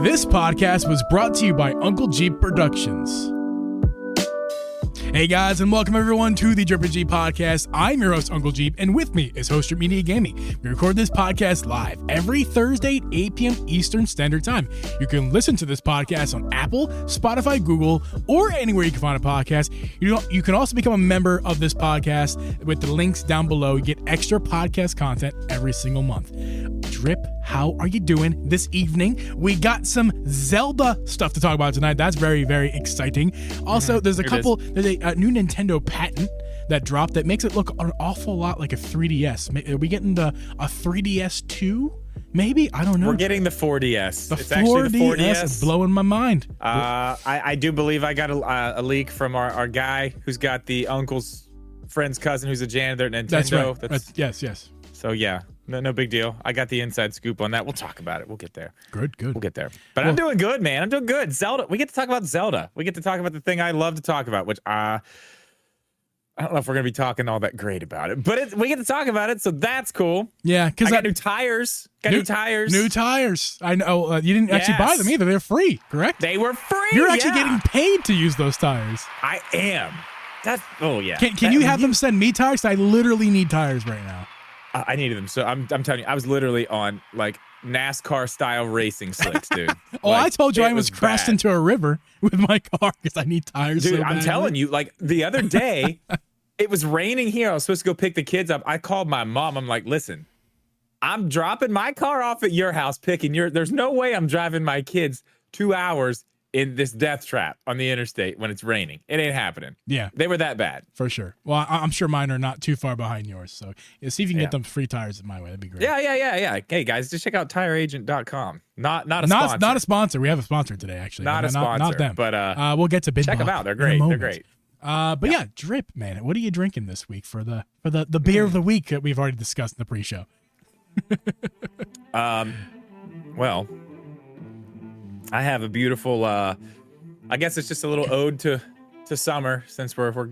This podcast was brought to you by Uncle Geeb Productions. Hey guys, and welcome everyone to the Geeb Podcast. I'm your host, Uncle Geeb, and with me is Host Media Gaming. We record this podcast live every Thursday at 8 p.m. Eastern Standard Time. You can listen to this podcast on Apple, Spotify, Google, or anywhere you can find a podcast. You can also become a member of this podcast with the links down below. You get extra podcast content every single month. Drip, how are you doing this evening? We got some Zelda stuff to talk about tonight. That's very, very exciting. Also, there's a new Nintendo patent that dropped that makes it look an awful lot like a 3DS. Are we getting a 3DS 2? Maybe? I don't know. We're getting the 4DS. It's actually the 4DS. It's blowing my mind. I do believe I got a leak from our guy who's got the uncle's friend's cousin who's a janitor at Nintendo. That's right. Yes. So yeah, no big deal. I got the inside scoop on that. We'll talk about it. We'll get there. Good. We'll get there. But I'm doing good, man. I'm doing good. Zelda. We get to talk about Zelda. We get to talk about the thing I love to talk about, which I don't know if we're going to be talking all that great about it, but we get to talk about it, so that's cool. Yeah, because I got new tires. New tires. I know. You didn't actually buy them either. They're free, correct? They were free. You're actually getting paid to use those tires. I am. Yeah. Can you have them send me tires? I literally need tires right now. I needed them. So I'm telling you, I was literally on like NASCAR style racing slicks, dude. I told you I was crashed into a river with my car because I need tires. Dude, so I'm telling you, like the other day, it was raining here. I was supposed to go pick the kids up. I called my mom. I'm like, listen, I'm dropping my car off at your house, there's no way I'm driving my kids 2 hours in this death trap on the interstate when it's raining. It ain't happening. Yeah. They were that bad. For sure. Well, I'm sure mine are not too far behind yours. So see if you can get them free tires in my way. That'd be great. Yeah. Hey, guys, just check out TireAgent.com. Not a sponsor. Not a sponsor. We have a sponsor today, actually. Not a sponsor. Not them. But we'll get to Binbok. Check them out. They're great. They're great. But yeah, Drip, man. What are you drinking this week for the beer of the week that we've already discussed in the pre-show? Well, I have a beautiful I guess it's just a little ode to summer since we're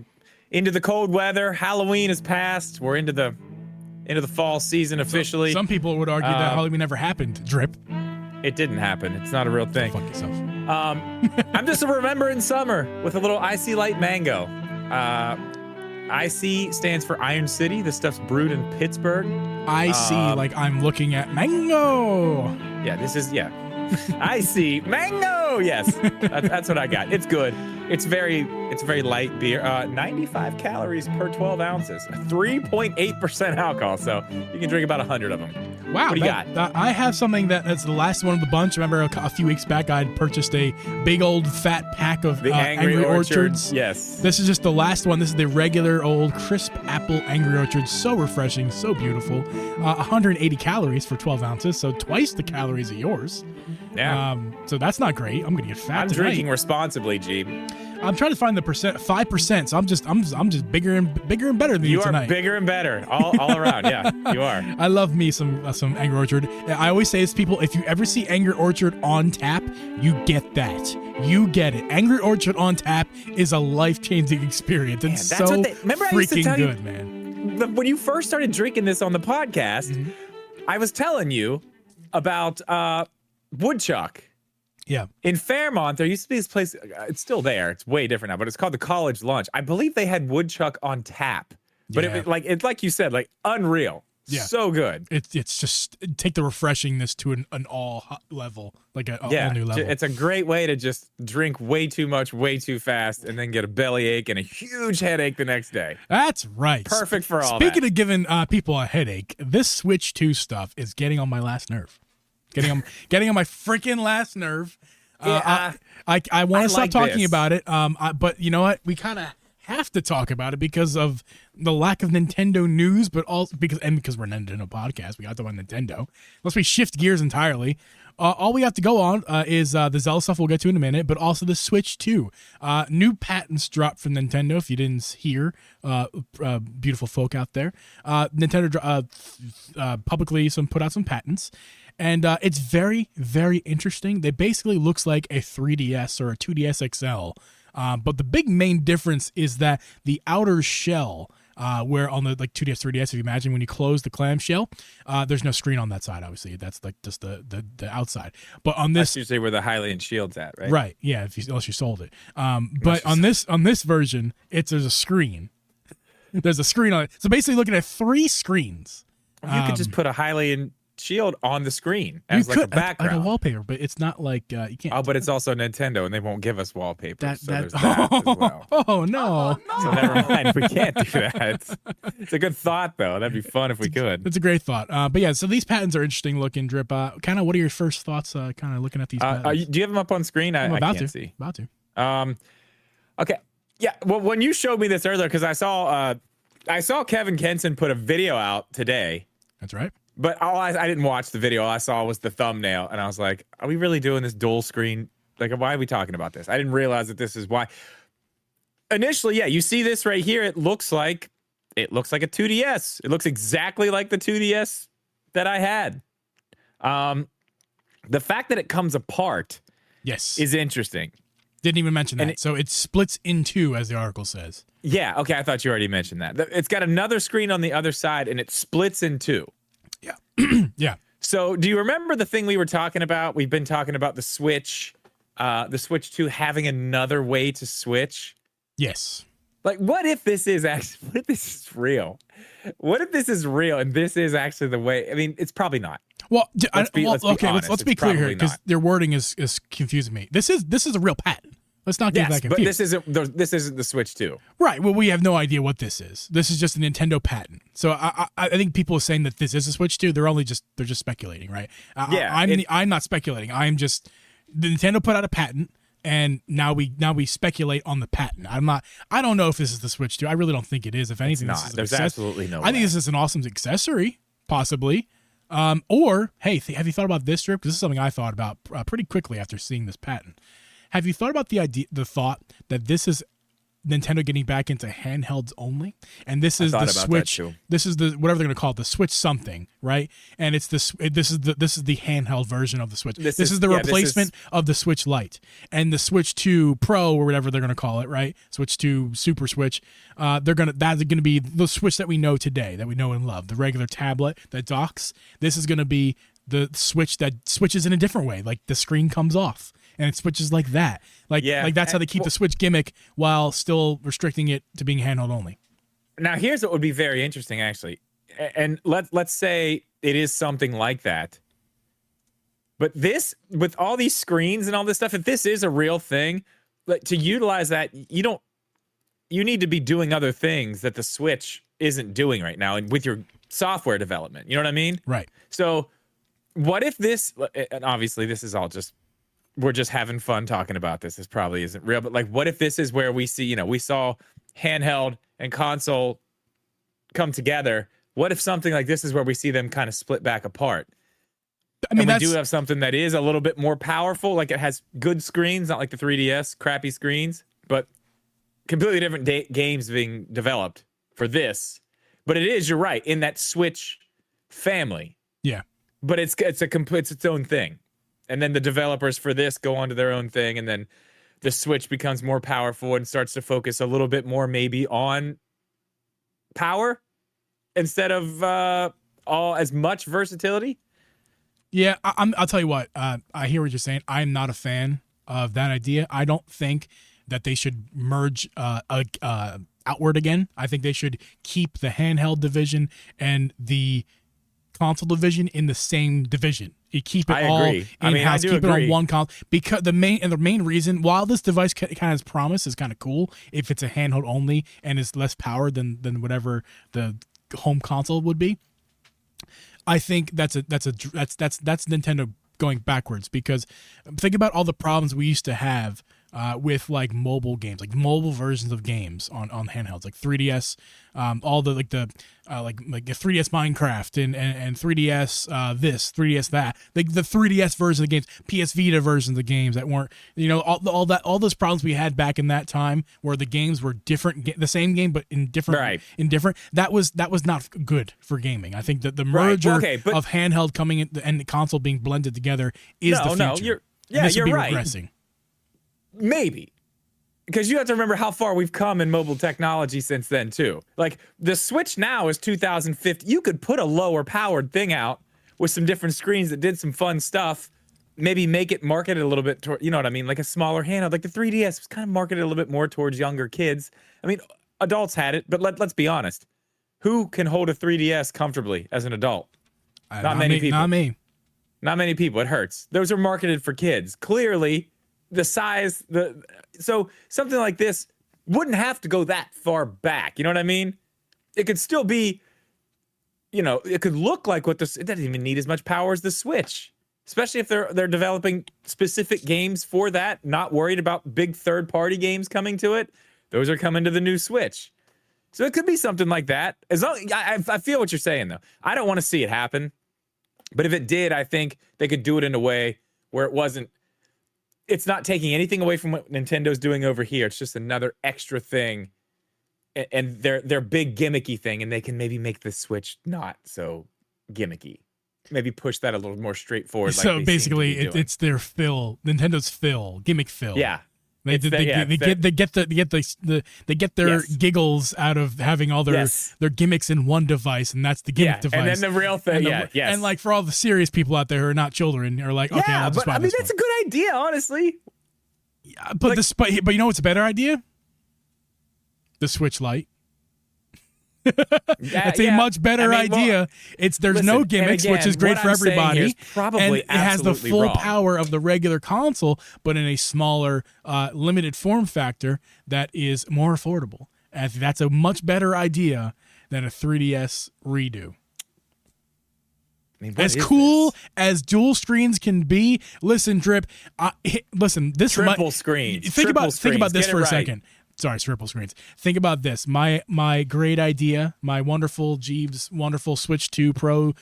into the cold weather. Halloween has passed. We're into the fall season officially. Some people would argue that Halloween never happened, Drip. It didn't happen. It's not a real thing. Go fuck yourself. I'm just remembering summer with a little icy light mango. IC stands for Iron City. This stuff's brewed in Pittsburgh. I see, like I'm looking at mango. Yeah, I see mango. Yes, that's what I got. It's good. It's very light beer. 95 calories per 12 ounces. 3.8% alcohol. So you can drink about 100 of them. Wow. What do you got? I have something that's the last one of the bunch. Remember a few weeks back, I purchased a big old fat pack of the Angry Orchards. Yes. This is just the last one. This is the regular old crisp apple Angry Orchard. So refreshing, so beautiful. 180 calories for 12 ounces, so twice the calories of yours. Yeah. So that's not great. I'm gonna get fat. I'm tonight. drinking responsibly, Geeb. I'm trying to find the 5%. So I'm just bigger and better than you tonight. You are bigger and better all around. Yeah, you are. I love me some Angry Orchard. I always say to people, if you ever see Angry Orchard on tap, you get that. You get it. Angry Orchard on tap is a life-changing experience. It's remember I used to freaking tell good, you, man. When you first started drinking this on the podcast, I was telling you about Woodchuck. Yeah. In Fairmont, there used to be this place. It's still there. It's way different now, but it's called the College Lunch. I believe they had Woodchuck on tap, but it's like you said, like unreal. Yeah. So good. It's just take the refreshingness to an all level, like all new level. It's a great way to just drink way too much, way too fast, and then get a bellyache and a huge headache the next day. That's right. Perfect for all Speaking of giving people a headache, this Switch 2 stuff is getting on my last nerve. Getting on my freaking last nerve. I want to stop talking about it. But you know what? We kind of have to talk about it because of the lack of Nintendo news, but also because we're a Nintendo podcast. We got to talk about Nintendo. Unless we shift gears entirely. All we have to go on is the Zelda stuff we'll get to in a minute, but also the Switch 2. New patents dropped from Nintendo, if you didn't hear, beautiful folk out there. Nintendo publicly put out some patents, and it's very, very interesting. They basically looks like a 3DS or a 2DS XL, but the big main difference is that the outer shell where on the like 2DS, 3DS, if you imagine when you close the clamshell, there's no screen on that side. Obviously, that's like just the outside. But on this, that's usually where the Hylian shield's at, right? Right. Yeah. Unless you sold it. But on this version, there's a screen. There's a screen on it. So basically, looking at 3 screens. You could just put a Hylian shield on the screen as like a background, like a wallpaper, but it's not like you can't. Oh, but it's also Nintendo, and they won't give us wallpaper. So there's that as well. Oh no! So never mind, we can't do that. It's a good thought, though. That'd be fun if we could. It's a great thought. But yeah, so these patents are interesting looking. Drip. Kind of, what are your first thoughts? Kind of looking at these. Patents? Do you have them up on screen? I can't see. About to. Okay. Yeah. Well, when you showed me this earlier, because I saw Kevin Kenson put a video out today. That's right. But I didn't watch the video. All I saw was the thumbnail, and I was like, "Are we really doing this dual screen? Like, why are we talking about this?" I didn't realize that this is why. Initially, yeah, you see this right here. It looks like a 2DS. It looks exactly like the 2DS that I had. The fact that it comes apart, yes, is interesting. Didn't even mention that. So it splits in 2, as the article says. Yeah. Okay. I thought you already mentioned that. It's got another screen on the other side, and it splits in 2. Yeah. Yeah. So do you remember the thing we were talking about? We've been talking about the Switch 2 having another way to switch. Yes. Like, what if this is real? What if this is real and this is actually the way? I mean, it's probably not. Well, let's be honest. Let's be clear here, because their wording is confusing me. This is a real patent. Let's not get that confused. But this isn't the Switch 2. Right. Well, we have no idea what this is. This is just a Nintendo patent. So I think people are saying that this is a Switch 2. They're just speculating, right? I'm not speculating. I'm just, the Nintendo put out a patent, and now we speculate on the patent. I don't know if this is the Switch 2. I really don't think it is. If anything, it's not. There's absolutely no way. I think this is an awesome accessory, possibly. Or hey, have you thought about this, Drip? Because this is something I thought about pretty quickly after seeing this patent. Have you thought about the thought that this is Nintendo getting back into handhelds only, and this is the Switch? This is the whatever they're going to call it, the Switch something, right? And it's this is the handheld version of the Switch. This is the replacement of the Switch Lite and the Switch 2 Pro, or whatever they're going to call it, right? Switch 2 Super Switch. That's going to be the Switch that we know today, that we know and love, the regular tablet that docks. This is going to be the Switch that switches in a different way, like the screen comes off. And it switches like that. Like that's how they keep the Switch gimmick while still restricting it to being handheld only. Now, here's what would be very interesting, actually. And let's say it is something like that. But this, with all these screens and all this stuff, if this is a real thing, like, to utilize that, you need to be doing other things that the Switch isn't doing right now, and with your software development. You know what I mean? Right. So what if this, and obviously this is all just, we're just having fun talking about this. This probably isn't real, but like, what if this is where we see, we saw handheld and console come together. What if something like this is where we see them kind of split back apart? I mean, we do have something that is a little bit more powerful. Like, it has good screens, not like the 3DS, crappy screens, but completely different games being developed for this. But it is, you're right, in that Switch family. Yeah. But it's its own thing. And then the developers for this go on to their own thing, and then the Switch becomes more powerful and starts to focus a little bit more maybe on power instead of all as much versatility. Yeah, I'll tell you what. I hear what you're saying. I'm not a fan of that idea. I don't think that they should merge outward again. I think they should keep the handheld division and the console division in the same division. You keep it all in-house, keep it on one console. Because the main reason, while this device kind of has promise, is kind of cool if it's a handheld only and is less power than whatever the home console would be. I think that's Nintendo going backwards, because think about all the problems we used to have with like mobile games, like mobile versions of games on handhelds, like 3DS, all the like the 3DS Minecraft and 3DS this, 3DS that, like the 3DS version of the games, PS Vita versions of games that weren't, all those problems we had back in that time where the games were different, the same game but in different, that was not good for gaming. I think that the merger of handheld coming in and the console being blended together is the future. You're right. Regressing. Maybe. because you have to remember how far we've come in mobile technology since then too. Like the Switch now is 2050. You could put a lower powered thing out with some different screens that did some fun stuff. Maybe make it marketed a little bit toward, you know what I mean? Like a smaller handheld. Like the 3DS was kind of marketed a little bit more towards younger kids. I mean, adults had it, but let's be honest. Who can hold a 3DS comfortably as an adult? Not many people. Not me. Not many people. It hurts. Those are marketed for kids. Clearly, the size, so something like this wouldn't have to go that far back. You know what I mean? It could still be, you know, it could look like it doesn't even need as much power as the Switch, especially if they're developing specific games for that, not worried about big third-party games coming to it. Those are coming to the new Switch. So it could be something like that. As long, I feel what you're saying, though. I don't want to see it happen. But if it did, I think they could do it in a way where it's not taking anything away from what Nintendo's doing over here. It's just another extra thing and their big gimmicky thing, and they can maybe make the Switch not so gimmicky. Maybe push that a little more straightforward. So like basically, it's their fill, Nintendo's fill, gimmick fill. Yeah. They get their giggles out of having all their gimmicks in one device, and that's the gimmick device. And then the real thing, and like for all the serious people out there who are not children, are like, okay, I'll just buy this that's a good idea, honestly. Yeah, but but you know what's a better idea? The Switch Lite. It's a much better idea. There's no gimmicks, which is great for everybody. And it has the full power of the regular console, but in a smaller, limited form factor that is more affordable. And that's a much better idea than a 3DS redo. I mean, as cool as dual screens can be, listen, Drip. Listen, this triple screens. Think about this for a second. Sorry, triple screens. Think about this. My great idea, my wonderful Geeb's wonderful Switch 2 Pro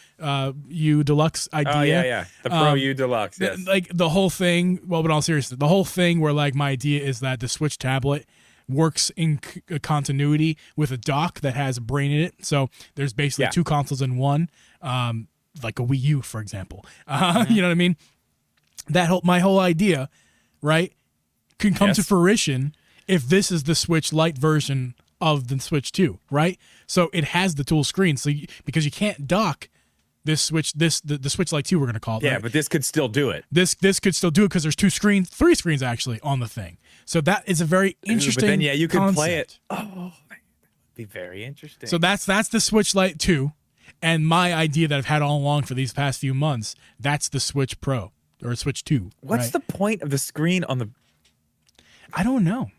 U Deluxe idea. Oh, yeah. The Pro U Deluxe, yes. Like the whole thing, well, but all seriousness, the whole thing where like my idea is that the Switch tablet works in continuity with a dock that has a brain in it. So there's basically two consoles in one, like a Wii U, for example. You know what I mean? My whole idea, right, can come to fruition if this is the Switch Lite version of the Switch 2, right? So it has the dual screen, because you can't dock this Switch, the Switch Lite 2, we're going to call it. Yeah, right? but this could still do it. This could still do it because there's three screens actually on the thing. So that is a very interesting. But then you could concept. play it. Oh, that'd be very interesting. So that's the Switch Lite 2, and my idea that I've had all along for these past few months. That's the Switch Pro or Switch 2. What's the point of the screen on the? I don't know.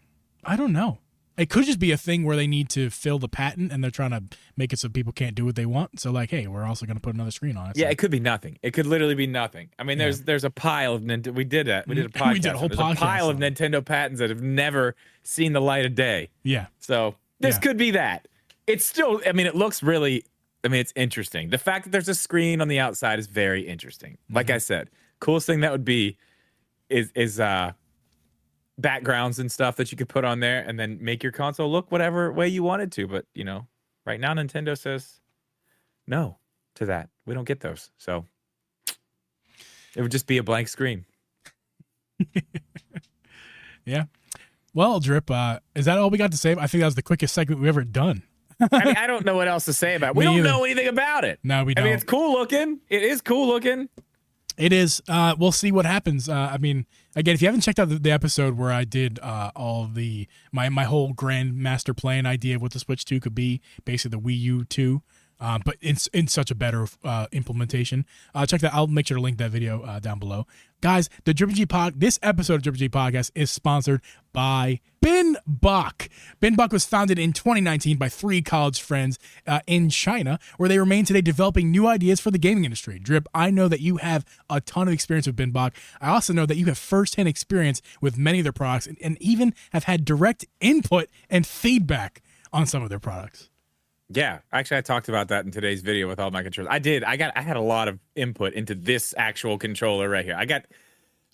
It could just be a thing where they need to fill the patent and they're trying to make it so people can't do what they want. So like, hey, we're also going to put another screen on it. Yeah, it could be nothing. It could literally be nothing. I mean, there's a pile of Nintendo. We did that. We did a podcast. We did a whole podcast. A pile of Nintendo patents that have never seen the light of day. Yeah. So this could be that. It's still. I mean, it looks really. I mean, it's interesting. The fact that there's a screen on the outside is very interesting. Like I said, coolest thing that would be is backgrounds and stuff that you could put on there and then make your console look whatever way you wanted to. But, you know, right now Nintendo says no to that. We don't get those. So it would just be a blank screen. Yeah. Well, Drip, is that all we got to say? I think that was the quickest segment we've ever done. I mean, I don't know what else to say about it. We don't know anything about it. No, we don't. I mean, it's cool looking. It is cool looking. It is. We'll see what happens. I mean, again, if you haven't checked out the episode where I did all of my whole grand master plan idea of what the Switch 2 could be, basically the Wii U 2, but in such a better implementation, check that. I'll make sure to link that video down below. Guys, this episode of Drippin' G Podcast is sponsored by Binbok. Binbok was founded in 2019 by 3 college friends in China, where they remain today developing new ideas for the gaming industry. Drip, I know that you have a ton of experience with Binbok. I also know that you have firsthand experience with many of their products and even have had direct input and feedback on some of their products. Yeah, actually, I talked about that in today's video with all my controllers. I had a lot of input into this actual controller right here.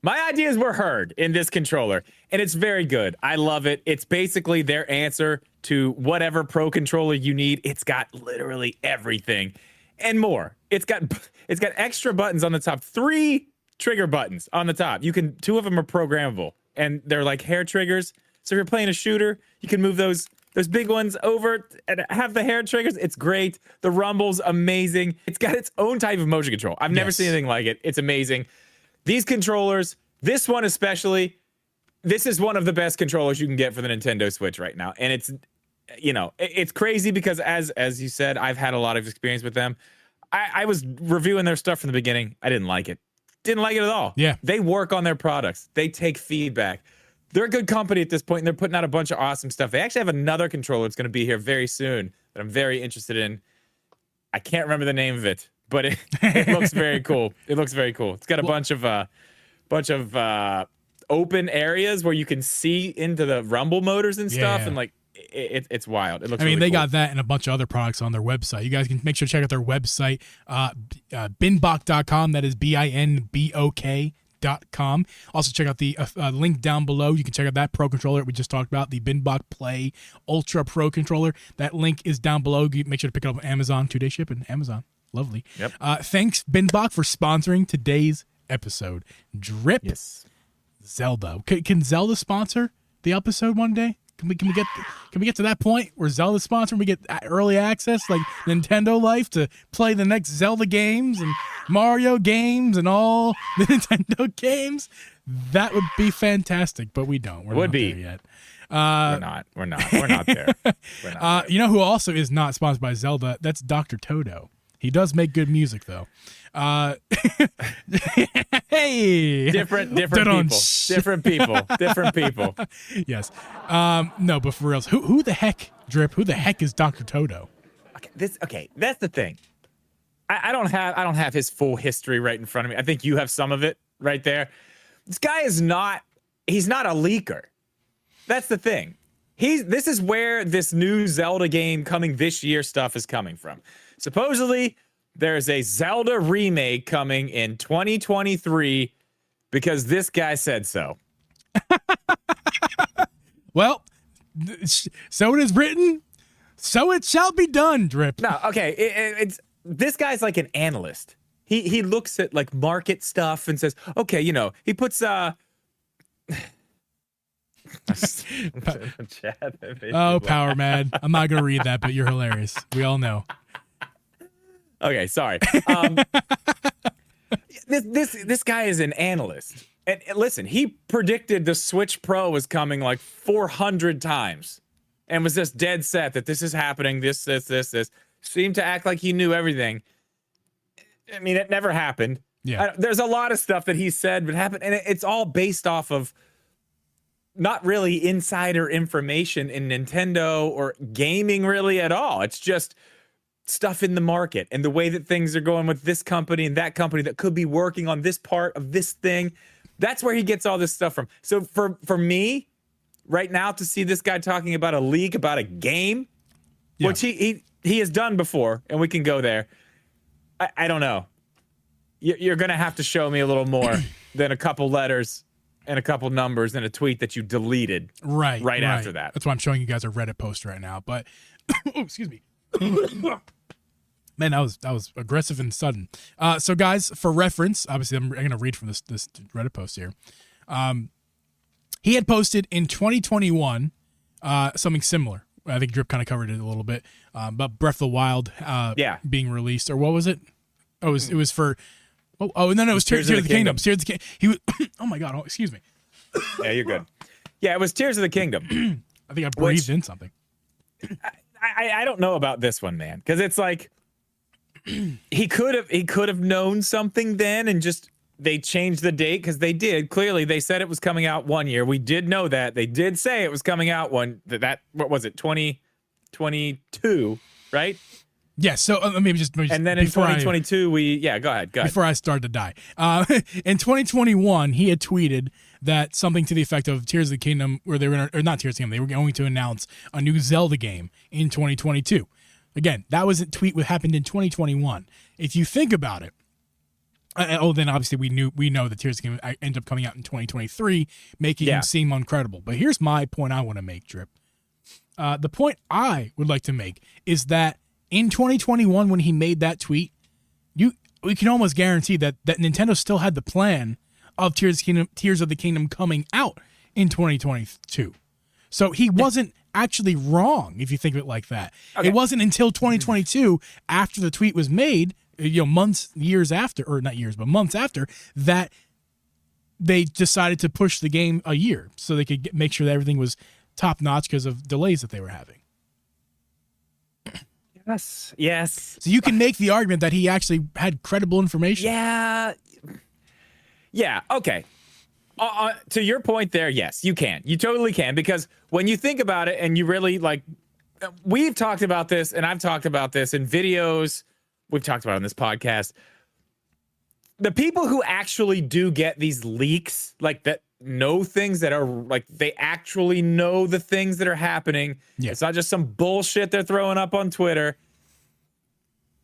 My ideas were heard in this controller, and it's very good. I love it. It's basically their answer to whatever pro controller you need. It's got literally everything and more. It's got extra buttons on the top, 3 trigger buttons on the top. 2 of them are programmable, and they're like hair triggers. So if you're playing a shooter, you can move those big ones over and have the hair triggers. It's great. The rumble's amazing. It's got its own type of motion control. I've never seen anything like it. It's amazing. These controllers, this one especially, this is one of the best controllers you can get for the Nintendo Switch right now. And it's, you know, it's crazy because as you said, I've had a lot of experience with them. I was reviewing their stuff from the beginning. I didn't like it. Didn't like it at all. Yeah. They work on their products. They take feedback. They're a good company at this point, and they're putting out a bunch of awesome stuff. They actually have another controller that's going to be here very soon that I'm very interested in. I can't remember the name of it, but it looks very cool. It looks very cool. It's got a bunch of open areas where you can see into the rumble motors and stuff, and like it's wild. It looks. I mean, really they cool. got that and a bunch of other products on their website. You guys can make sure to check out their website, binbok.com. That is BINBOK.com. Also check out the link down below. You can check out that Pro controller we just talked about, the BINBOKPLAY Ultra Pro controller. That link is down below. Make sure to pick it up on Amazon. 2-day shipping. Amazon. Lovely. Yep. Thanks, Binbok, for sponsoring today's episode. Drip. Yes. Zelda. Can Zelda sponsor the episode one day? Can we get to that point where Zelda sponsor and we get early access like Nintendo Life to play the next Zelda games and Mario games and all the Nintendo games? That would be fantastic, but we don't. We're not there yet. We're not there. We're not You know who also is not sponsored by Zelda? That's Dr. Toto. He does make good music though. Hey, different people. Yes. No, but for reals, who the heck, Drip? Who the heck is Dr. Toto? Okay, that's the thing. I don't have his full history right in front of me. I think you have some of it right there. This guy he's not a leaker. That's the thing. This is where this new Zelda game coming this year stuff is coming from. Supposedly, there's a Zelda remake coming in 2023 because this guy said so. Well, so it is written, so it shall be done, Drip. No, okay. It's this guy's like an analyst. He looks at like market stuff and says, okay, you know, he puts Power Mad. I'm not gonna read that, but you're hilarious. We all know. Okay, sorry. This guy is an analyst. And listen, he predicted the Switch Pro was coming like 400 times and was just dead set that this is happening, this. Seemed to act like he knew everything. I mean, it never happened. Yeah. There's a lot of stuff that he said would happen, and it's all based off of not really insider information in Nintendo or gaming really at all. It's just stuff in the market and the way that things are going with this company and that company that could be working on this part of this thing. That's where he gets all this stuff from. So for me, right now, to see this guy talking about a leak, about a game, which he has done before, and we can go there. I don't know. You're going to have to show me a little more than a couple letters and a couple numbers and a tweet that you deleted right after that. That's why I'm showing you guys a Reddit post right now. But, oh, excuse me. Man, that was aggressive and sudden. So, guys, for reference, obviously, I'm going to read from this Reddit post here. He had posted in 2021 something similar. I think Drip kind of covered it a little bit, but Breath of the Wild being released, or what was it? Oh, it was for. Oh, no, it was Tears of the Kingdom. Tears of the Kingdom. He was. Oh my God! Oh, excuse me. Yeah, you're good. Yeah, it was Tears of the Kingdom. I think I breathed in something. I don't know about this one, man, because it's like he could have known something then, and just they changed the date because they did. Clearly, they said it was coming out one year. We did know that. They did say it was coming out what was it, 2022, right? Yeah, so maybe just and then in 2022 go ahead. Before I start to die. In 2021, he had tweeted that something to the effect of Tears of the Kingdom, where they were, or not Tears of the Kingdom, they were going to announce a new Zelda game in 2022. Again, that was a tweet that happened in 2021. If you think about it, then obviously we know that Tears of the Kingdom ended up coming out in 2023, making him seem incredible. But here's my point I want to make, Drip. The point I would like to make is that in 2021, when he made that tweet, we can almost guarantee that Nintendo still had the plan of Tears of the Kingdom coming out in 2022. So he wasn't actually wrong, if you think of it like that. Okay. It wasn't until 2022, after the tweet was made, months after, that they decided to push the game a year so they could make sure that everything was top notch because of delays that they were having. Yes. So you can make the argument that he actually had credible information. Yeah. Okay. To your point there, yes, you can. You totally can, because when you think about it and you really we've talked about this and I've talked about this in videos. We've talked about it on this podcast. The people who actually do get these leaks, that know things that are they actually know the things that are happening. Yeah. It's not just some bullshit they're throwing up on Twitter.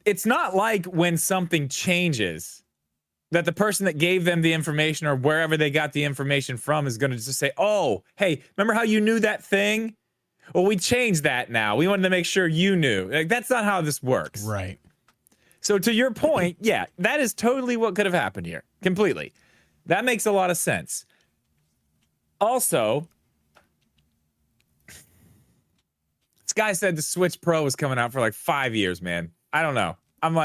It's not like when something changes that the person that gave them the information or wherever they got the information from is going to just say, oh, hey, remember how you knew that thing? Well, we changed that now. We wanted to make sure you knew. That's not how this works. Right. So to your point, yeah, that is totally what could have happened here. Completely. That makes a lot of sense. Also, this guy said the Switch Pro was coming out for 5 years, man. I don't know. I'm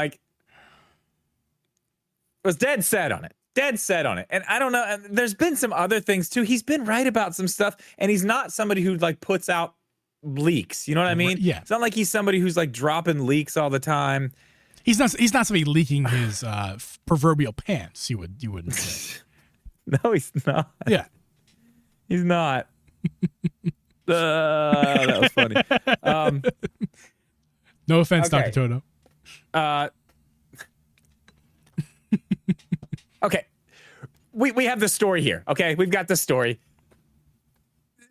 was dead set on it. And I don't know. And there's been some other things too. He's been right about some stuff, and he's not somebody who puts out leaks. You know what I mean? Yeah. It's not like he's somebody who's dropping leaks all the time. He's not somebody leaking his proverbial pants. You wouldn't say. No, he's not. Yeah. He's not. That was funny. No offense, okay. Dr. Toto. Okay. We have the story here. Okay. We've got the story.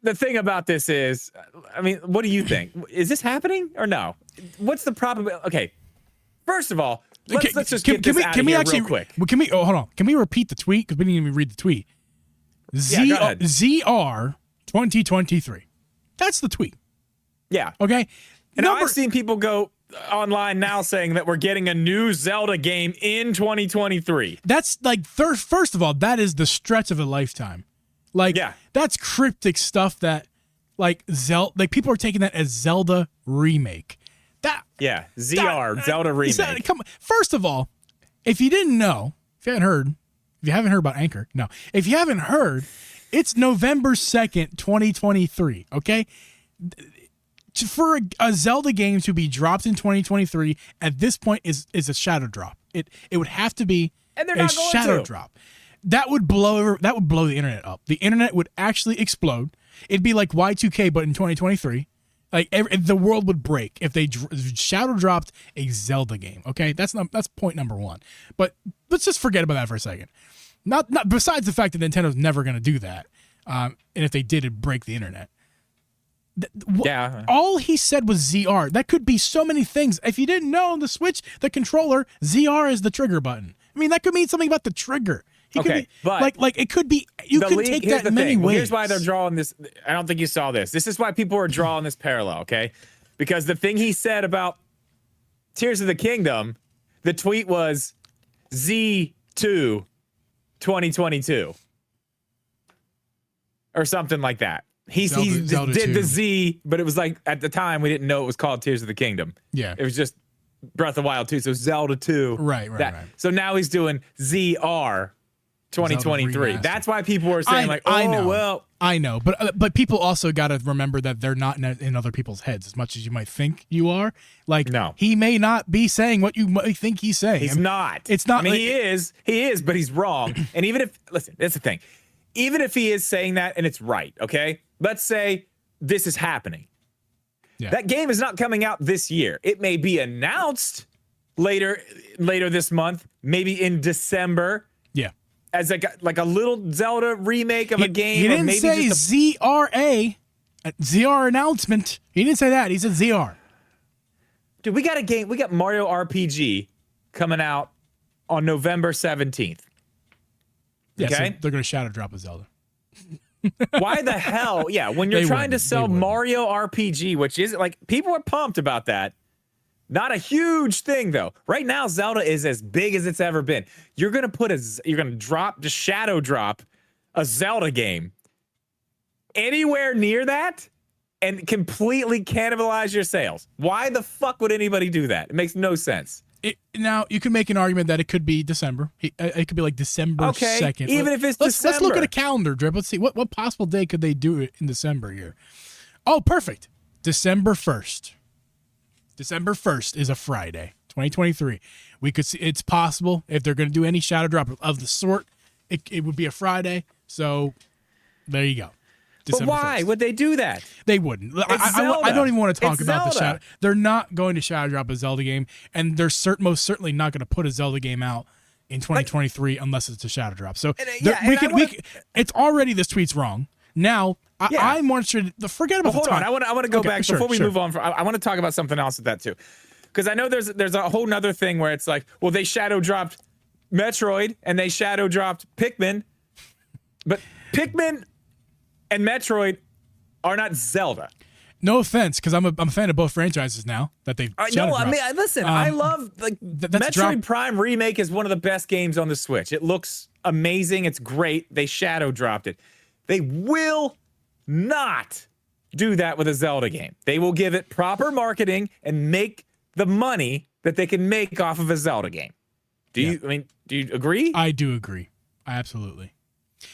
The thing about this is, what do you think? Is this happening or no? What's the probability? Okay. First of all, let's just get this out of here real quick. Hold on. Can we repeat the tweet? Because we didn't even read the tweet. ZR 2023. That's the tweet. Yeah. Okay. And I've seen people go online now saying that we're getting a new Zelda game in 2023. That's first of all, that is the stretch of a lifetime. That's cryptic stuff that Zelda, people are taking that as Zelda remake. Zelda remake. First of all, if you didn't know, if you haven't heard about Anchor, no. If you haven't heard, it's November 2nd, 2023, okay? For a Zelda game to be dropped in 2023 at this point is a shadow drop. It would have to be a shadow drop. That would blow the internet up. The internet would actually explode. It'd be like Y2K, but in 2023. The world would break if they shadow dropped a Zelda game. Okay, that's point number one. But let's just forget about that for a second. Not besides the fact that Nintendo's never going to do that, and if they did, it'd break the internet. All he said was ZR. That could be so many things. If you didn't know, the Switch, the controller, ZR is the trigger button. That could mean something about the trigger. But it could be. You could take that in many ways. Here's why they're drawing this. I don't think you saw this. This is why people are drawing this parallel. Okay, because the thing he said about Tears of the Kingdom, the tweet was Z2 2022 or something like that. He did the Z, but it was at the time we didn't know it was called Tears of the Kingdom. Yeah, it was just Breath of the Wild 2, so Zelda 2. Right. So now he's doing ZR 2023. That's why people are saying I know, but people also got to remember that they're not in other people's heads as much as you might think you are. No, he may not be saying what you might think he's saying. He's not. It's not. He is, but he's wrong. And even if that's the thing. Even if he is saying that and it's right, okay? Let's say this is happening. Yeah. That game is not coming out this year. It may be announced later this month, maybe in December. Yeah. As like a little Zelda remake of a game. He didn't say ZR announcement. He didn't say that. He said ZR. Dude, we got a game. We got Mario RPG coming out on November 17th. Yeah, okay? so they're going to shadow drop a Zelda. Why the hell? Yeah, when you're trying to sell Mario RPG, which is people are pumped about that. Not a huge thing though. Right now, Zelda is as big as it's ever been. You're gonna shadow drop a Zelda game anywhere near that. and completely cannibalize your sales. Why the fuck would anybody do that? It makes no sense. Now, you can make an argument that it could be December. It could be like December 2nd. Even if it's December. Let's look at a calendar, Drip. Let's see. What possible day could they do it in December here? Oh, perfect. December 1st. December 1st is a Friday, 2023. We could see it's possible if they're going to do any shadow drop of the sort, it would be a Friday. So there you go. But why 1st. would they do that? They wouldn't. I don't even want to talk about the shadow. They're not going to shadow drop a Zelda game, and they're most certainly not going to put a Zelda game out in 2023 unless it's a shadow drop. So it's already, this tweet's wrong. Now, I'm more interested. Forget about the time. Hold on. I want to go back before we move on. I want to talk about something else with that too, because I know there's a whole nother thing where it's like, well, they shadow dropped Metroid and they shadow dropped Pikmin, but Pikmin and Metroid are not Zelda. No offense, because I'm a fan of both franchises now that they've shadow dropped. I mean, listen, I love Metroid Prime Remake is one of the best games on the Switch. It looks amazing. It's great. They shadow dropped it. They will not do that with a Zelda game. They will give it proper marketing and make the money that they can make off of a Zelda game. Do you agree? I do agree. Absolutely.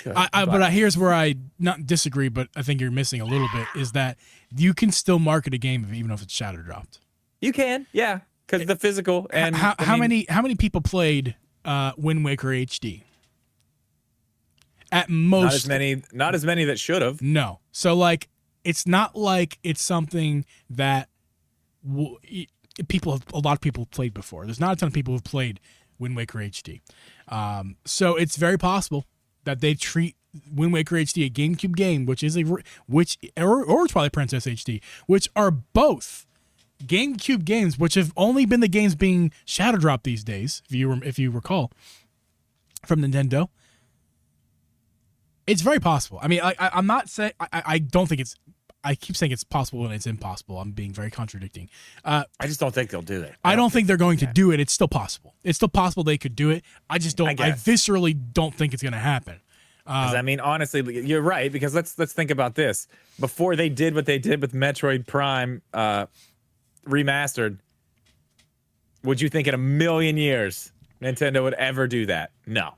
But here's where I not disagree, but I think you're missing a little bit, is that you can still market a game even if it's shadow dropped. You can, yeah, because the physical and how many people played Wind Waker HD? At most, not as many that should have. No, so like it's not like it's something that a lot of people played before. There's not a ton of people who've played Wind Waker HD, so it's very possible that they treat Wind Waker HD, a GameCube game, or it's probably Princess HD, which are both GameCube games, which have only been the games being shadow dropped these days, if you recall, from Nintendo. It's very possible. I mean, I'm not saying I don't think it's. I keep saying it's possible and it's impossible. I'm being very contradicting. I just don't think they'll do it. I don't think they're going to do it. It's still possible. It's still possible they could do it. I just don't. I viscerally don't think it's going to happen. I mean, honestly, you're right, because let's think about this. Before they did what they did with Metroid Prime Remastered, would you think in a million years Nintendo would ever do that? No,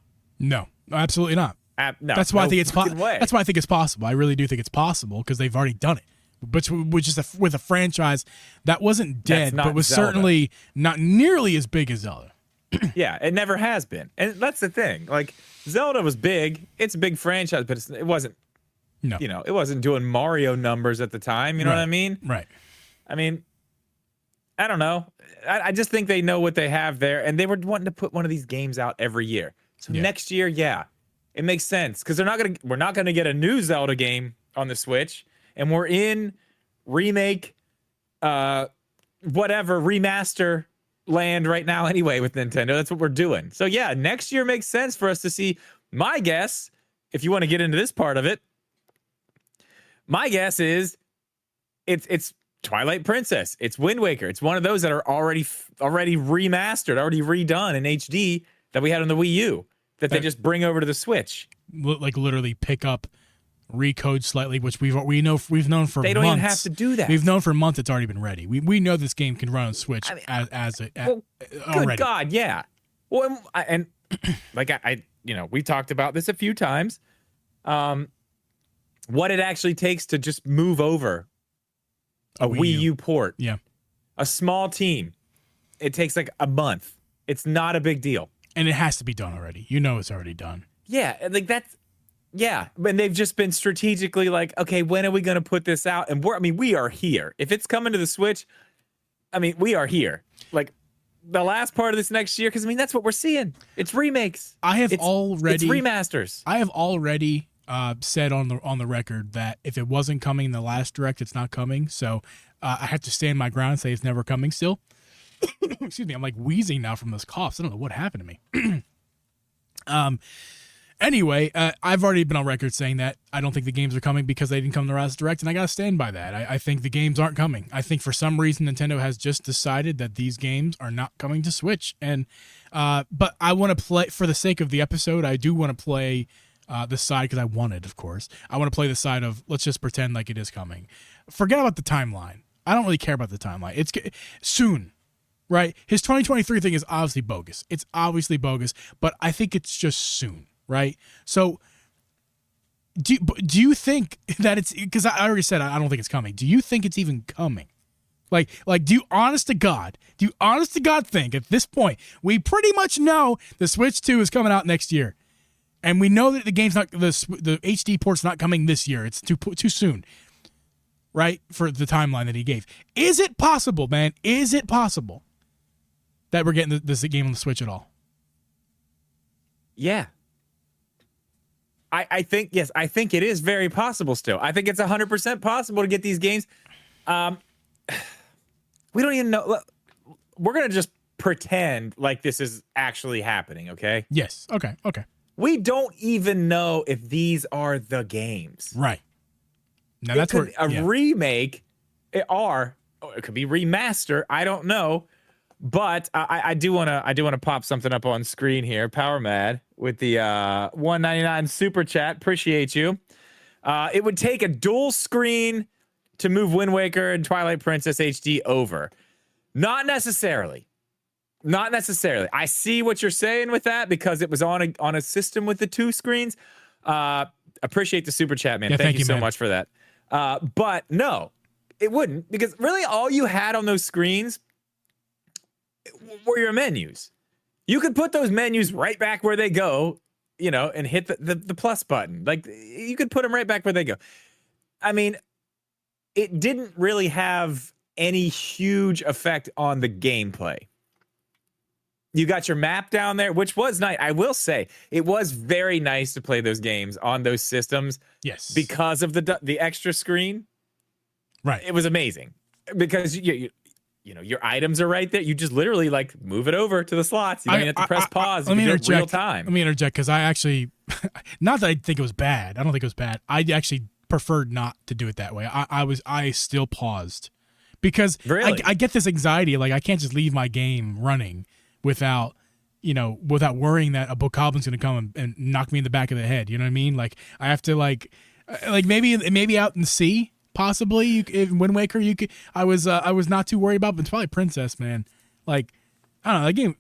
absolutely not. No, that's why I think it's That's why I think it's possible. I really do think it's possible because they've already done it, but with a franchise that wasn't dead, but was Zelda. Certainly not nearly as big as Zelda. Yeah, it never has been, and that's the thing. Like Zelda was big; it's a big franchise, but it wasn't. No, it wasn't doing Mario numbers at the time. You know what I mean? Right. I mean, I don't know. I just think they know what they have there, and they were wanting to put one of these games out every year. So next year, it makes sense because we're not gonna get a new Zelda game on the Switch, and we're in remake, remaster land right now anyway with Nintendo. That's what we're doing. So yeah, next year makes sense for us to see. My guess, if you want to get into this part of it, my guess is it's Twilight Princess, it's Wind Waker, it's one of those that are already remastered, already redone in HD that we had on the Wii U. That they just bring over to the Switch, like literally pick up, recode slightly, which we've known for months. They don't even have to do that. We've known for months it's already been ready. We know this game can run on Switch already. Good God, yeah. Well, and like we talked about this a few times. What it actually takes to just move over a Wii U port. Yeah, a small team. It takes like a month. It's not a big deal. And it has to be done already. It's already done. Yeah, like that's, yeah. And they've just been strategically like, okay, when are we going to put this out? And we are here. If it's coming to the Switch, we are here. Like the last part of this next year, because that's what we're seeing. It's remakes. It's remasters. I have already said on the record that if it wasn't coming in the last direct, it's not coming. So I have to stand my ground and say it's never coming still. Excuse me, I'm like wheezing now from those coughs. I don't know what happened to me. Anyway, I've already been on record saying that I don't think the games are coming because they didn't come to the last direct, and I gotta stand by that. I think the games aren't coming. I think for some reason Nintendo has just decided that these games are not coming to Switch, and but I want to play, for the sake of the episode, I do want to play the side, because I want it, of course. I want to play the side of let's just pretend like it is coming. Forget about the timeline. I don't really care about the timeline. It's soon, right? His 2023 thing is obviously bogus. It's obviously bogus, but I think it's just soon, right? So do you think that it's, because I already said I don't think it's coming. Do you think it's even coming? Like, do you honest to God think at this point, we pretty much know the Switch 2 is coming out next year. And we know that the game's not, the HD port's not coming this year. It's too soon, right? For the timeline that he gave. Is it possible, man? Is it possible that we're getting this game on the Switch at all? Yeah. I think, yes, I think it is very possible still. I think it's 100% possible to get these games. We don't even know. We're going to just pretend like this is actually happening, okay? Yes. Okay. We don't even know if these are the games. Right. Now that's where remake, it could be remaster. I don't know, but I do want to pop something up on screen here. Power Mad with the $1.99 super chat. Appreciate you. It would take a dual screen to move Wind Waker and Twilight Princess HD over. Not necessarily. I see what you're saying with that because it was on a system with the 2 screens. Appreciate the super chat, man. Yeah, thank you so man. much for that. But no, it wouldn't, because really all you had on those screens were your menus. You could put those menus right back where they go, and hit the plus button. Like, you could put them right back where they go. I mean, it didn't really have any huge effect on the gameplay. You got your map down there, which was nice. I will say it was very nice to play those games on those systems. Yes, because of the extra screen. Right, it was amazing because you your items are right there. You just literally like move it over to the slots. You don't even have to press pause. Let me interject. Real time. Let me interject because I actually, not that I think it was bad. I don't think it was bad. I actually preferred not to do it that way. I still paused because really? I get this anxiety. Like, I can't just leave my game running without worrying that a bokoblins going to come and knock me in the back of the head. You know what I mean? Like, I have to like maybe out in the sea, possibly in Wind Waker. I was not too worried about, but Twilight Princess, man. Like, I don't know, that game.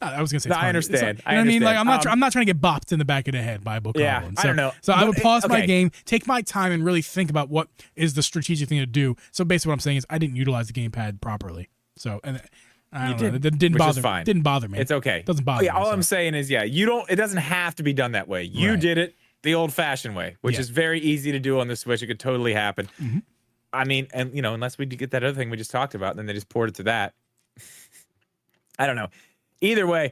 I was gonna say. No, I understand. You know what I mean? Like, I'm not trying to get bopped in the back of the head by a bokoblin. Yeah, so, I don't know. So I would pause my game, take my time, and really think about what is the strategic thing to do. So basically, what I'm saying is I didn't utilize the gamepad properly. So I don't know. It didn't bother. Fine. Didn't bother me. It's okay. It doesn't bother me. All I'm saying is, you don't. It doesn't have to be done that way. You did it the old-fashioned way, which is very easy to do on the Switch. It could totally happen. Mm-hmm. I mean, and unless we get that other thing we just talked about, then they just poured it to that. I don't know. Either way,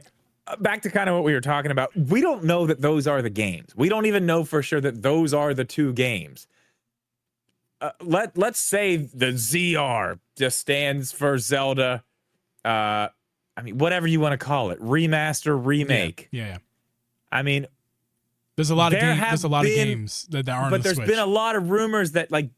back to kind of what we were talking about. We don't know that those are the games. We don't even know for sure that those are the 2 games. Let's say the ZR just stands for Zelda. I mean, whatever you want to call it, remaster, remake. Yeah. I mean, there's a lot of games. There's a lot of games that aren't. But there's been a lot of rumors that like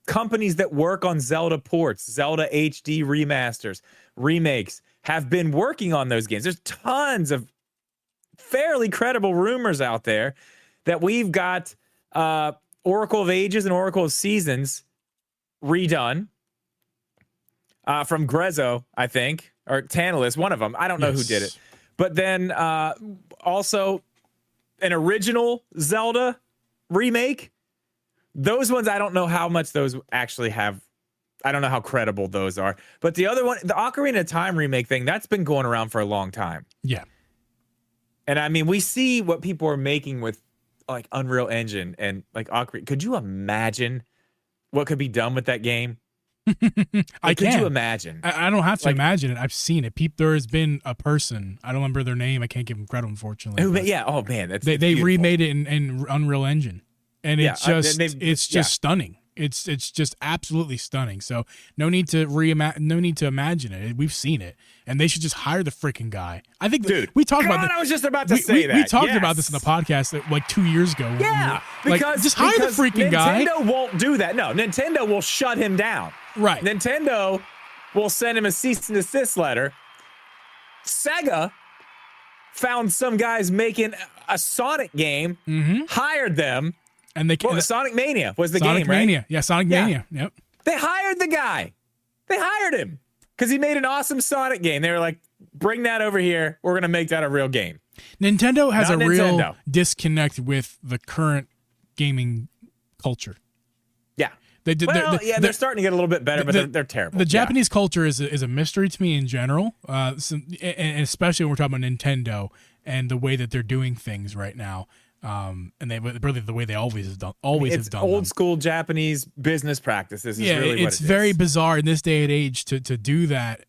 companies that work on Zelda ports, Zelda HD remasters, remakes, have been working on those games. There's tons of fairly credible rumors out there that we've got Oracle of Ages and Oracle of Seasons redone from Grezzo, I think, or Tantalus, one of them. I don't know who did it. But then also an original Zelda remake. Those ones, I don't know how much those actually have. I don't know how credible those are. But the other one, the Ocarina of Time remake thing, that's been going around for a long time. Yeah. And I mean, we see what people are making with like Unreal Engine and like Ocarina. Could you imagine what could be done with that game? Could you imagine? I don't have to imagine it. I've seen it. There has been a person. I don't remember their name. I can't give them credit, unfortunately. Oh man, they remade it in Unreal Engine, and it's just stunning. It's just absolutely stunning. So no need to imagine it. We've seen it, and they should just hire the freaking guy. I think, dude, we talked about this. I was just about to say that. We talked about this in the podcast like 2 years ago. Yeah, because just hire the freaking guy. Nintendo won't do that. No, Nintendo will shut him down. Right. Nintendo will send him a cease and desist letter. Sega found some guys making a Sonic game, hired them. And they Well, Sonic Mania was the Sonic game, right? Mania. Yeah, Sonic Mania. Yep. They hired the guy. They hired him because he made an awesome Sonic game. They were like, bring that over here. We're going to make that a real game. Nintendo has Not a real Nintendo. disconnect with the current gaming culture. Yeah. They're starting to get a little bit better, but they're terrible. The Japanese culture is a mystery to me in general, and especially when we're talking about Nintendo and the way that they're doing things right now. And they really the way they always have done. It's old school Japanese business practices. Is really what it's very bizarre in this day and age to do that.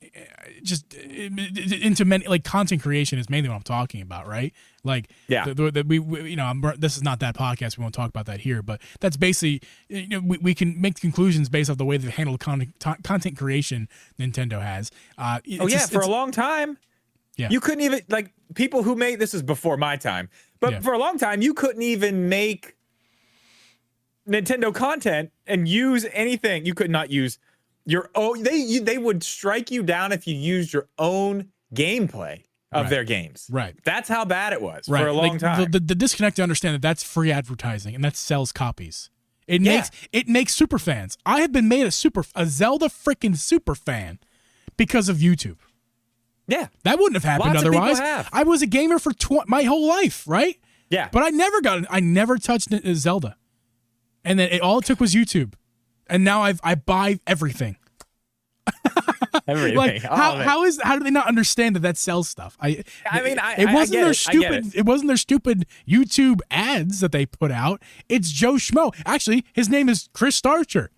Just into many like content creation is mainly what I'm talking about, right? Like, this is not that podcast. We won't talk about that here, but that's basically we can make conclusions based off the way they've handled content creation. Nintendo has. For a long time. Yeah. You couldn't even like people who made this is before my time. But for a long time, you couldn't even make Nintendo content and use anything. You could not use your own. They would strike you down if you used your own gameplay of their games. Right. That's how bad it was for a long time. The disconnect to understand that's free advertising and that sells copies. It makes super fans. I have been made a Zelda freaking super fan because of YouTube. Yeah. That wouldn't have happened otherwise. I was a gamer for my whole life, right? Yeah. But I never touched Zelda. And then all it took was YouTube. And now I buy everything. Everything. Like how do they not understand that sells stuff? It wasn't their stupid YouTube ads that they put out. It's Joe Schmo. Actually, his name is Chris Starcher.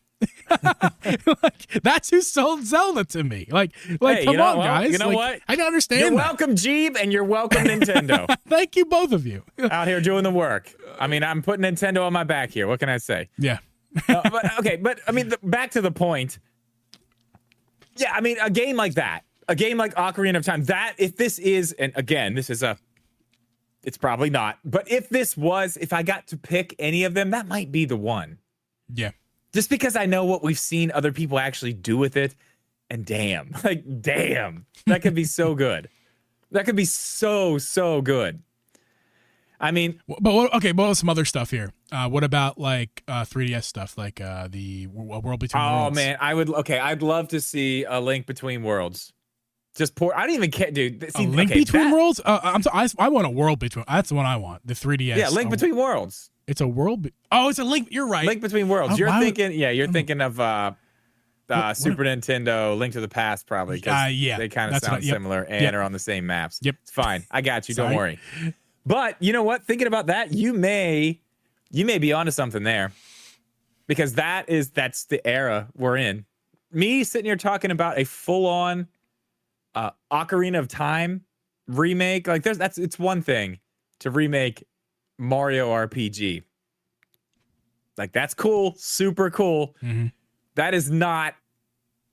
Like, that's who sold Zelda to me. Like, hey, come on, guys. You know what? I don't understand. You're welcome, Geeb, and you're welcome, Nintendo. Thank you, both of you. Out here doing the work. I mean, I'm putting Nintendo on my back here. What can I say? Yeah. But I mean, back to the point. Yeah, I mean, a game like that, a game like Ocarina of Time, if this is, and again, it's probably not, but if I got to pick any of them, that might be the one. Yeah. Just because I know what we've seen other people actually do with it, and damn, that could be so good. That could be so good. I mean, but what about some other stuff here? What about like 3DS stuff, like the World Between Worlds? Oh man, I'd love to see a Link Between Worlds. I don't even care, dude. See, Link Between Worlds? I want a World Between. That's the one I want. The 3DS. Yeah, Link Between Worlds. It's a world. It's a Link. You're right. Link Between Worlds. You're thinking of Super Nintendo, Link to the Past, probably. Yeah. They kind of sound similar and are on the same maps. Yep. It's fine. I got you. Don't worry. But you know what? Thinking about that, you may be onto something there, because that's the era we're in. Me sitting here talking about a full-on Ocarina of Time remake, like it's one thing to remake Mario RPG. Like, that's cool, super cool. Mm-hmm. That is not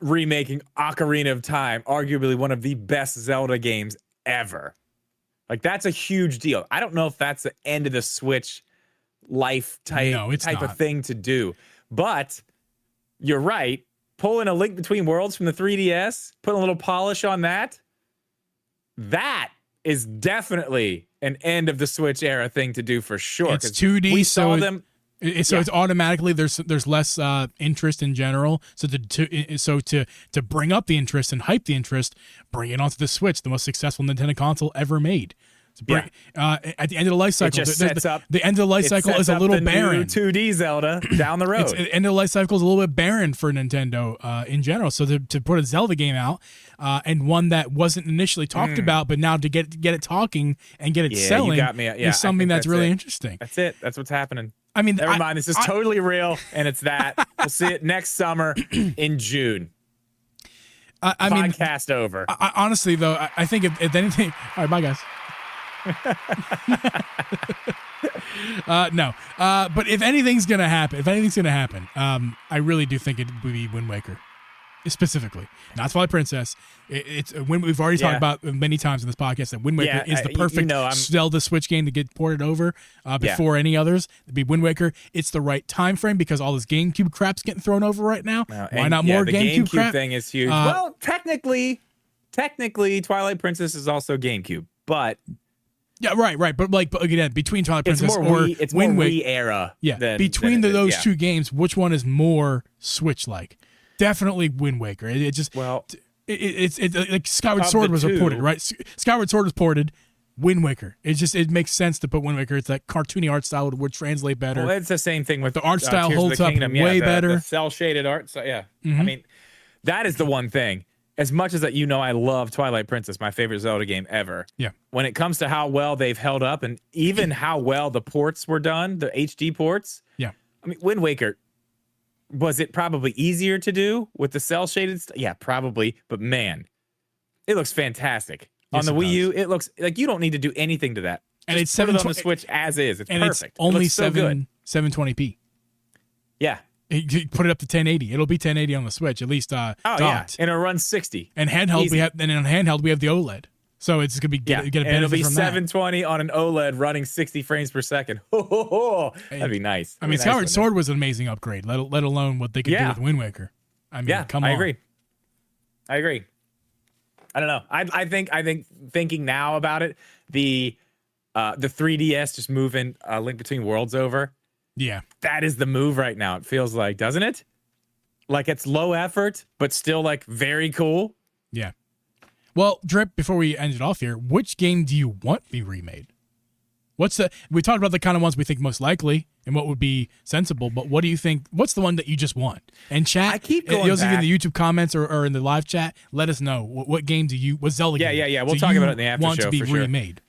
remaking Ocarina of Time, arguably one of the best Zelda games ever. Like, that's a huge deal. I don't know if that's the end of the Switch life type of thing to do. But you're right. Pulling a Link Between Worlds from the 3DS, putting a little polish on that is definitely an end of the Switch era thing to do for sure. It's 2D, it's automatically there's less interest in general. So to bring up the interest and hype the interest, bring it onto the Switch, the most successful Nintendo console ever made. At the end of the life cycle, the end of the life cycle is a little barren. 2D Zelda down the road. The end of the life cycle is a little bit barren for Nintendo in general. So to put a Zelda game out and one that wasn't initially talked about, but now to get it talking and get it selling is something that's really interesting. That's it. That's what's happening. I mean, never mind. This is totally real, and it's that. We'll see it next summer in June. Podcast over. Honestly, though, I think if anything, all right, bye guys. No. But if anything's gonna happen, I really do think it would be Wind Waker, specifically, not Twilight Princess. It's when we've already talked about many times in this podcast that Wind Waker is the perfect Zelda Switch game to get ported over before any others. It'd be Wind Waker. It's the right time frame because all this GameCube crap's getting thrown over right now. Why not more GameCube crap? Thing is huge. Well, technically, Twilight Princess is also GameCube, but Yeah, right. But again, between Twilight It's Princess more or it's Wind more Waker, Wii era. yeah, between those two games, which one is more Switch-like? Definitely Wind Waker. It just it's like Skyward Sword was ported, right? Skyward Sword was ported. Wind Waker. It makes sense to put Wind Waker. It's that cartoony art style would translate better. Well, it's the same thing with the art style Tears holds of the up Kingdom. way better. The cell shaded art. So yeah, I mean, that is the one thing. As much as that, I love Twilight Princess, my favorite Zelda game ever. Yeah. When it comes to how well they've held up, and even how well the ports were done, the HD ports. Yeah. I mean, Wind Waker. Was it probably easier to do with the cell shaded stuff? Yeah, probably. But man, it looks fantastic. Yes, on the Wii U, it looks like you don't need to do anything to that. And Just it's put it on the Switch as is. It's and perfect. It's only it looks so good. 720p. Yeah. You put it up to 1080. It'll be 1080 on the Switch, at least docked. Yeah, and it'll run 60. And handheld, Easy. on handheld we have the OLED. So it's gonna be get a benefit and it'll be from 720 on an OLED running 60 frames per second. That'd be nice. I mean, Skyward Sword was an amazing upgrade. Let alone what they could do with Wind Waker. I mean, come on. I agree. I don't know. I think thinking now about it, the 3DS just moving Link Between Worlds over. Yeah, that is the move right now. It feels like, doesn't it? Like it's low effort, but still like very cool. Yeah. Well, Drip, before we end it off here, which game do you want to be remade? We talked about the kind of ones we think most likely and what would be sensible, but what do you think? What's the one that you just want? And chat, I keep going those back. in the YouTube comments or in the live chat, let us know what game what Zelda game? Yeah. We'll talk about it in the after want show to be for sure. remade?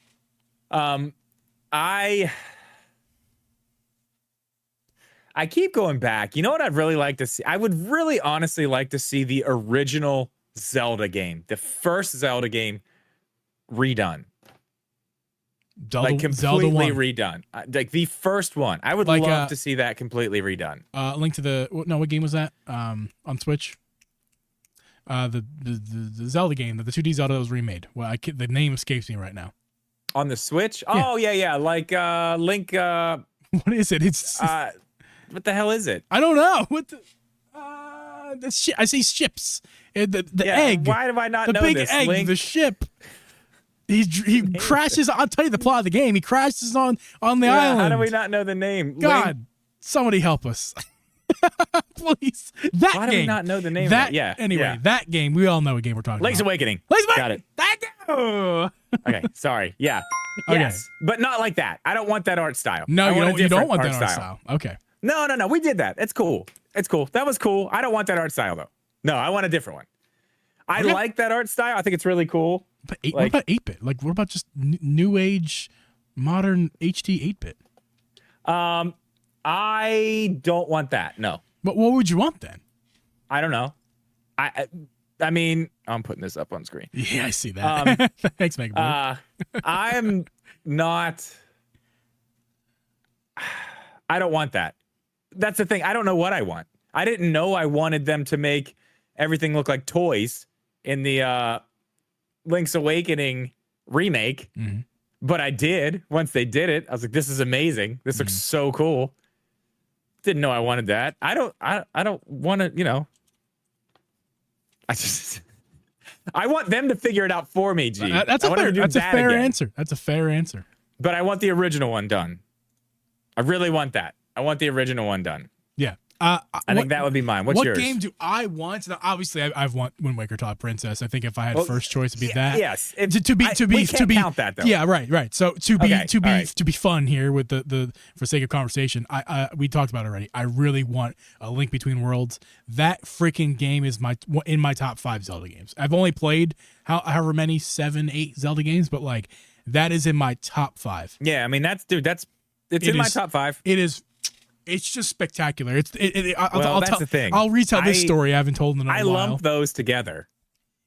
I keep going back. You know what I'd really like to see? I would really honestly like to see the original Zelda game, the first Zelda game redone. Like completely redone. Like the first one. I would love to see that completely redone. Link to the what game was that? On Switch. The Zelda game, the 2D Zelda that was remade. Well, the name escapes me right now. On the Switch? Oh yeah. Like Link. What is it? It's what the hell is it? I don't know. What the I see ships. The egg. Why do I not know this? The big this? egg. Link? The ship. He crashes. I'll tell you the plot of the game. He crashes on the island. How do we not know the name? God, Link? Somebody help us, please. That Why game. do we not know the name? That of that? Yeah. Anyway, that game. We all know what game we're talking Link's about. Awakening. Link's Awakening. Got it. That game. Okay. Sorry. Yeah. Okay. Yes, but not like that. I don't want that art style. No, you don't want that art style. Okay. No. We did that. It's cool. That was cool. I don't want that art style though. No, I want a different one. I like that art style. I think it's really cool. But what about 8-bit? Like, what about just new age, modern HD 8-bit? I don't want that. No. But what would you want then? I don't know. I mean, I'm putting this up on screen. Yeah, I see that. Thanks, Mega Boy. I'm not. I don't want that. That's the thing. I don't know what I want. I didn't know I wanted them to make everything look like toys in the Link's Awakening remake, but I did. Once they did it, I was like, "This is amazing. This looks so cool." Didn't know I wanted that. I don't want to. I want them to figure it out for me, G. That's a fair answer. That's a fair answer. But I want the original one done. I really want that. I want the original one done. Yeah. I think that would be mine. What's yours? What game do I want? Now, obviously, I've want Wind Waker Twilight Princess. I think if I had first choice, it'd be that. Yes. We can't count that though. Yeah, right. So to be fun here with the for sake of conversation, we talked about it already. I really want a Link Between Worlds. That freaking game is in my top 5 Zelda games. I've only played however many 7, 8 Zelda games, but like that is in my top 5. Yeah, I mean it's in my top 5. It is. It's just spectacular. That's the thing. I'll retell this story I haven't told in a while. I lumped those together.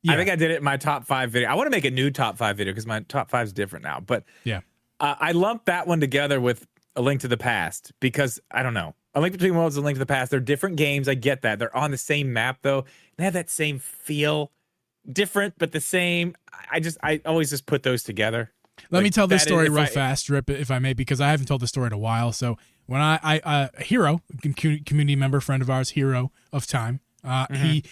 Yeah. I think I did it in my top 5 video. I want to make a new top 5 video because my top 5 is different now. But yeah, I lumped that one together with A Link to the Past because I don't know. A Link Between Worlds and A Link to the Past. They're different games. I get that. They're on the same map though. They have that same feel. Different, but the same. I always just put those together. Let me tell this story real fast, Rip, if I may, because I haven't told this story in a while. So when I Hero, community member, friend of ours, Hero of Time, he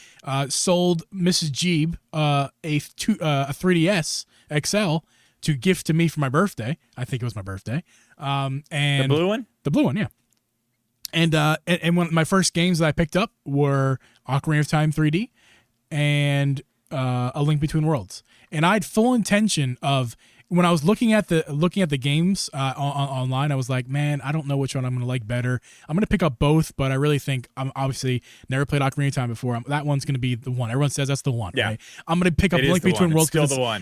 sold Mrs. Geeb a 3DS XL to gift to me for my birthday. I think it was my birthday. And The blue one? The blue one, yeah. And one of my first games that I picked up were Ocarina of Time 3D and A Link Between Worlds. And I had full intention of, when I was looking at the games online, I was like, man, I don't know which one I'm going to like better. I'm going to pick up both, but I really think I'm obviously never played Ocarina of Time before. That one's going to be the one. Everyone says that's the one. Yeah. Right? I'm going to pick up Link Between Worlds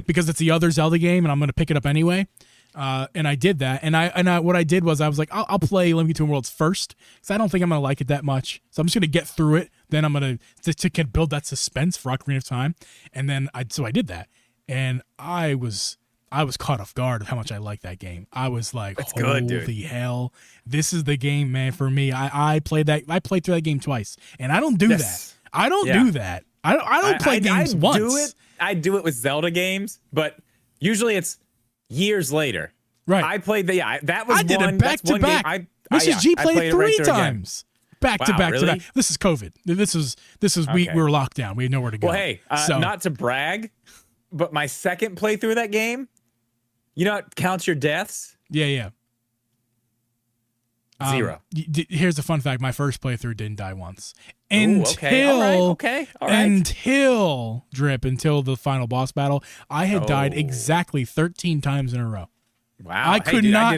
because it's the other Zelda game, and I'm going to pick it up anyway. And I did that. And I what I did was I was like, I'll play Link Between Worlds first because I don't think I'm going to like it that much. So I'm just going to get through it. Then I'm going to build that suspense for Ocarina of Time. And then I did that. And I was caught off guard of how much I like that game. I was like, holy hell, this is the game, man, for me. I played through that game twice, and I don't do that. I don't do that. I don't play games once. I do it with Zelda games, but usually it's years later. Right. I played that was I did it back to back. Mrs. G played it 3 times. Back to back to back. This is COVID. This is we were locked down. We had nowhere to go. Well, hey, not to brag, but my second playthrough of that game, you know what counts your deaths? Yeah. 0. Here's a fun fact. My first playthrough didn't die once. Until the final boss battle, I had died exactly 13 times in a row. Wow. I could not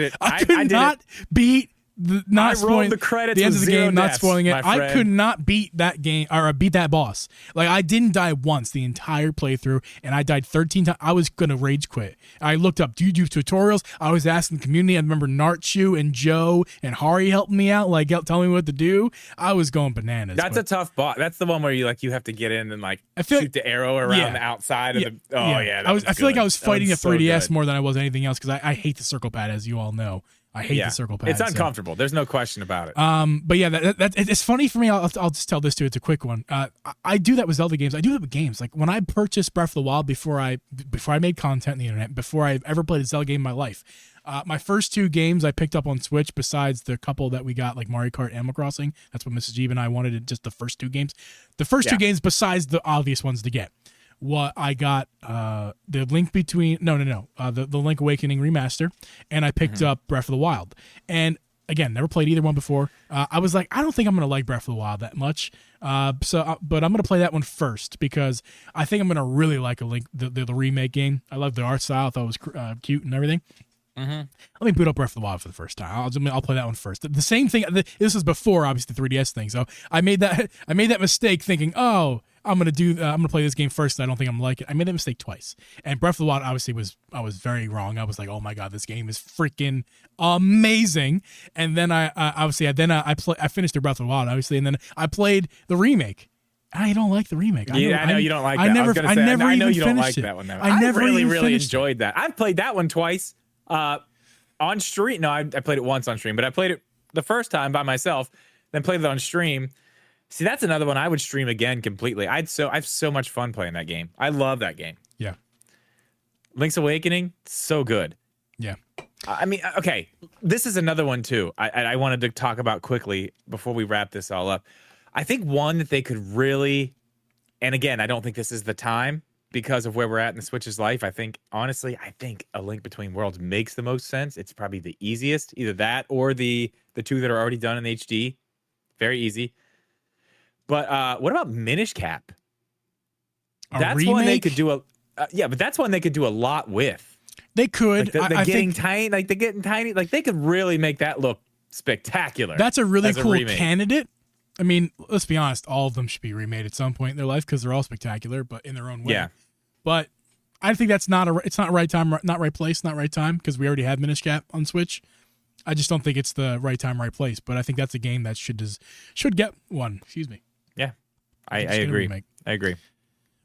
beat the credits the end of the game, deaths, not spoiling it. I could not beat that game or beat that boss. Like, I didn't die once the entire playthrough, and I died 13 times. I was gonna rage quit. I looked up, do you do tutorials? I was asking the community. I remember Narchu and Joe and Hari helping me out, like telling me what to do. I was going bananas. That's a tough boss. That's the one where you have to get in and shoot the arrow around the outside of the. Oh yeah. I feel like I was fighting a 3DS more than I was anything else because I hate the circle pad, as you all know. I hate the circle pad. It's uncomfortable. There's no question about it. But yeah, that it's funny for me. I'll just tell this too. It's a quick one. I do that with Zelda games. I do that with games. Like when I purchased Breath of the Wild before I made content on the internet, before I ever played a Zelda game in my life. My first 2 games I picked up on Switch, besides the couple that we got, like Mario Kart, Animal Crossing. That's what Mrs. Jeeb and I wanted. Just the first 2 games. The first 2 games, besides the obvious ones to get. What I got, the Link Between, the Link Awakening remaster, and I picked up Breath of the Wild. And again, never played either one before. I was like, I don't think I'm gonna like Breath of the Wild that much. But I'm gonna play that one first because I think I'm gonna really like the remake game. I love the art style. I thought it was cute and everything. Let me boot up Breath of the Wild for the first time. I'll play that one first. The same thing. This was before obviously the 3DS thing. So I made that mistake thinking, I'm gonna play this game first. I don't think I'm gonna like it. I made that mistake twice. And Breath of the Wild obviously I was very wrong. I was like, oh my god, this game is freaking amazing. And then I finished the Breath of the Wild obviously, and then I played the remake. I don't like the remake. I know you don't like that. I know you don't like that one. I really enjoyed that. I've played that one twice on stream. No, I played it once on stream, but I played it the first time by myself, then played it on stream. See, that's another one I would stream again completely. I have so much fun playing that game. I love that game. Yeah. Link's Awakening, so good. Yeah. I mean, okay, this is another one too. I wanted to talk about quickly before we wrap this all up. I think one that they could really, and again, I don't think this is the time because of where we're at in the Switch's life. I think A Link Between Worlds makes the most sense. It's probably the easiest, either that or the 2 that are already done in HD. Very easy. But what about Minish Cap? That's one they could do but that's one they could do a lot with. They could. Like they're getting tiny. Like they could really make that look spectacular. That's a really cool candidate. I mean, let's be honest. All of them should be remade at some point in their life because they're all spectacular, but in their own way. Yeah. But I think that's not right time, not right place, not right time because we already have Minish Cap on Switch. I just don't think it's the right time, right place. But I think that's a game that should get one. Excuse me. Yeah, I agree. I agree.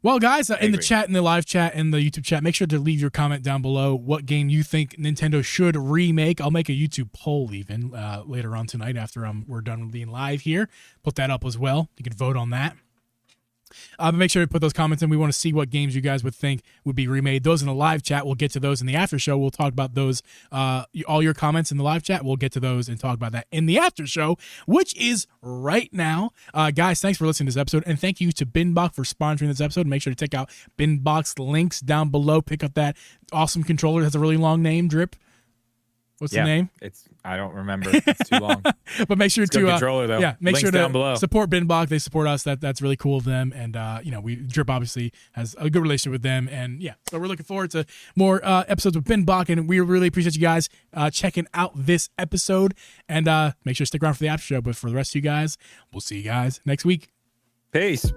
Well, guys, in the chat, in the live chat, in the YouTube chat, make sure to leave your comment down below what game you think Nintendo should remake. I'll make a YouTube poll even later on tonight after we're done being live here. Put that up as well. You can vote on that. But make sure to put those comments in. We want to see what games you guys would think would be remade. Those in the live chat, we'll get to those in the after show. We'll talk about those. All your comments in the live chat, we'll get to those and talk about that in the after show, which is right now. Guys, thanks for listening to this episode. And thank you to Binbok for sponsoring this episode. Make sure to check out Binbok's links down below. Pick up that awesome controller. It has a really long name, Drip. What's the name? I don't remember. It's too long. But make sure it's to controller though. make Links sure down to below. support Binbok. They support us. That's really cool of them. And Drip obviously has a good relationship with them. And so we're looking forward to more episodes with Binbok. And we really appreciate you guys checking out this episode. And make sure to stick around for the after show. But for the rest of you guys, we'll see you guys next week. Peace.